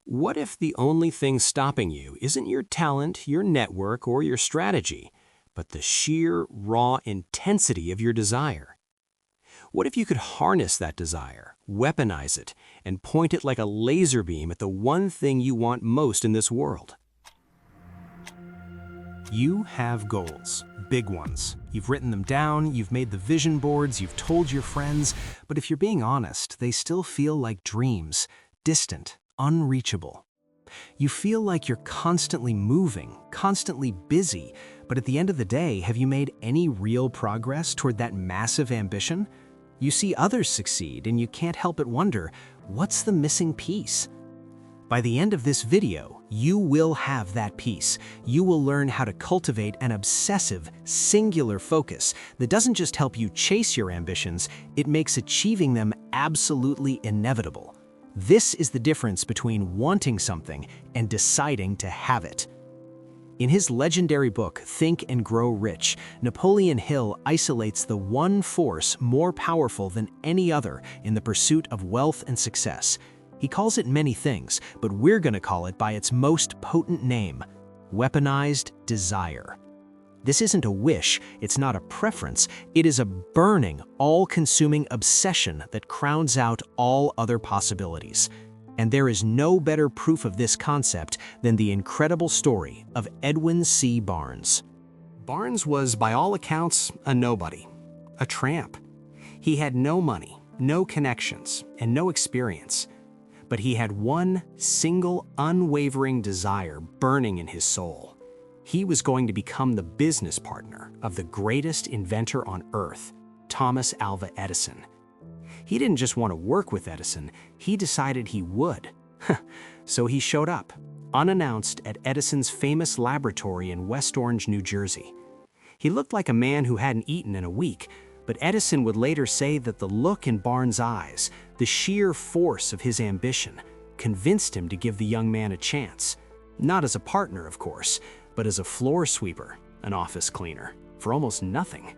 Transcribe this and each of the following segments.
What if the only thing stopping you isn't your talent, your network, or your strategy, but the sheer, raw intensity of your desire? What if you could harness that desire, weaponize it, and point it like a laser beam at the one thing you want most in this world? You have goals, big ones. You've written them down, you've made the vision boards, you've told your friends, but if you're being honest, they still feel like dreams, distant, unreachable. You feel like you're constantly moving, constantly busy, but at the end of the day, have you made any real progress toward that massive ambition? You see others succeed and you can't help but wonder, what's the missing piece? By the end of this video, you will have that piece. You will learn how to cultivate an obsessive, singular focus that doesn't just help you chase your ambitions, it makes achieving them absolutely inevitable. This is the difference between wanting something and deciding to have it. In his legendary book, Think and Grow Rich, Napoleon Hill isolates the one force more powerful than any other in the pursuit of wealth and success. He calls it many things, but we're going to call it by its most potent name: weaponized desire. This isn't a wish, it's not a preference, it is a burning, all-consuming obsession that crowns out all other possibilities. And there is no better proof of this concept than the incredible story of Edwin C. Barnes. Barnes was, by all accounts, a nobody, a tramp. He had no money, no connections, and no experience. But he had one single, unwavering desire burning in his soul. He was going to become the business partner of the greatest inventor on Earth, Thomas Alva Edison. He didn't just want to work with Edison, he decided he would. So he showed up, unannounced, at Edison's famous laboratory in West Orange, New Jersey. He looked like a man who hadn't eaten in a week, but Edison would later say that the look in Barnes' eyes, the sheer force of his ambition, convinced him to give the young man a chance. Not as a partner, of course, but as a floor sweeper, an office cleaner, for almost nothing.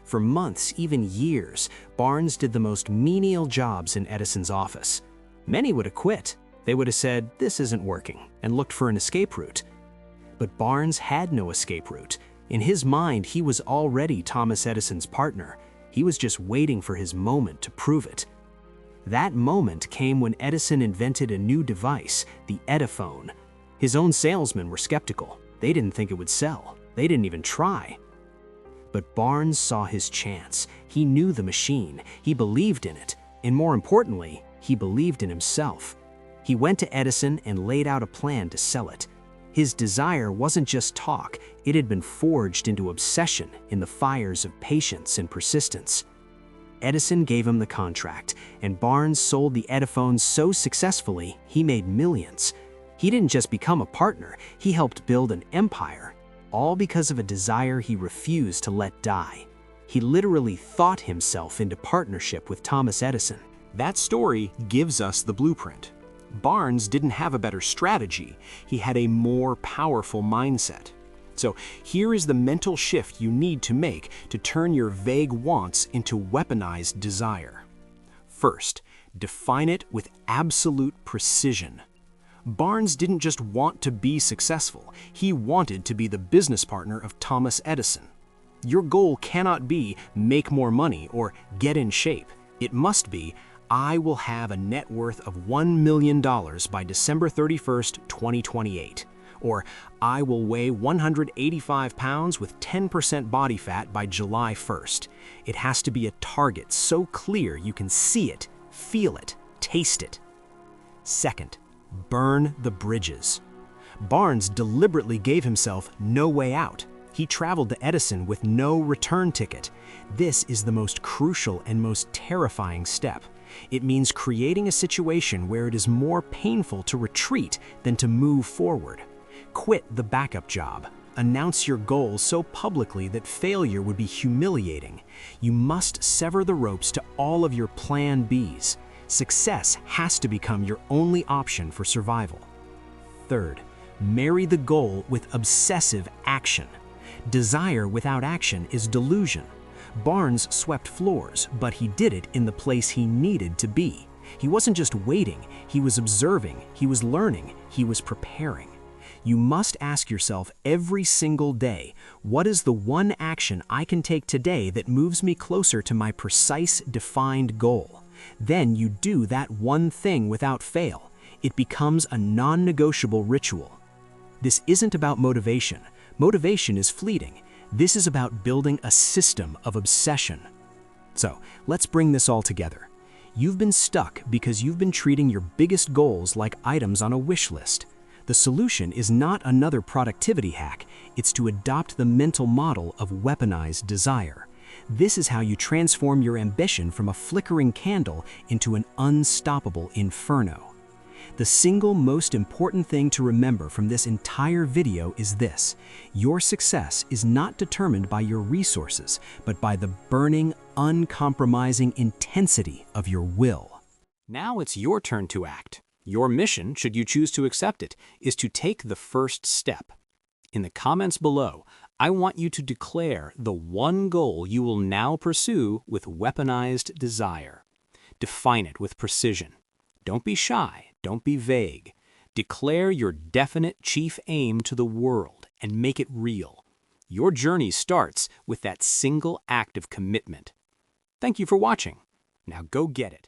For months, even years, Barnes did the most menial jobs in Edison's office. Many would have quit. They would have said, "This isn't working," and looked for an escape route. But Barnes had no escape route. In his mind, he was already Thomas Edison's partner. He was just waiting for his moment to prove it. That moment came when Edison invented a new device, the Ediphone. His own salesmen were skeptical. They didn't think it would sell. They didn't even try. But Barnes saw his chance. He knew the machine. He believed in it. And more importantly, he believed in himself. He went to Edison and laid out a plan to sell it. His desire wasn't just talk, it had been forged into obsession in the fires of patience and persistence. Edison gave him the contract, and Barnes sold the Ediphone so successfully, he made millions. He didn't just become a partner, he helped build an empire, all because of a desire he refused to let die. He literally thought himself into partnership with Thomas Edison. That story gives us the blueprint. Barnes didn't have a better strategy, he had a more powerful mindset. So here is the mental shift you need to make to turn your vague wants into weaponized desire. First, define it with absolute precision. Barnes didn't just want to be successful, he wanted to be the business partner of Thomas Edison. Your goal cannot be make more money or get in shape. It must be, I will have a net worth of $1 million by December 31st, 2028. Or I will weigh 185 pounds with 10% body fat by July 1st. It has to be a target so clear you can see it, feel it, taste it. Second, burn the bridges. Barnes deliberately gave himself no way out. He traveled to Edison with no return ticket. This is the most crucial and most terrifying step. It means creating a situation where it is more painful to retreat than to move forward. Quit the backup job. Announce your goals so publicly that failure would be humiliating. You must sever the ropes to all of your plan Bs. Success has to become your only option for survival. Third, marry the goal with obsessive action. Desire without action is delusion. Barnes swept floors, but he did it in the place he needed to be. He wasn't just waiting, he was observing, he was learning, he was preparing. You must ask yourself every single day, what is the one action I can take today that moves me closer to my precise, defined goal? Then you do that one thing without fail. It becomes a non-negotiable ritual. This isn't about motivation. Motivation is fleeting. This is about building a system of obsession. So, let's bring this all together. You've been stuck because you've been treating your biggest goals like items on a wish list. The solution is not another productivity hack, it's to adopt the mental model of weaponized desire. This is how you transform your ambition from a flickering candle into an unstoppable inferno. The single most important thing to remember from this entire video is this: your success is not determined by your resources, but by the burning, uncompromising intensity of your will. Now it's your turn to act. Your mission, should you choose to accept it, is to take the first step. In the comments below, I want you to declare the one goal you will now pursue with weaponized desire. Define it with precision. Don't be shy, don't be vague. Declare your definite chief aim to the world and make it real. Your journey starts with that single act of commitment. Thank you for watching. Now go get it.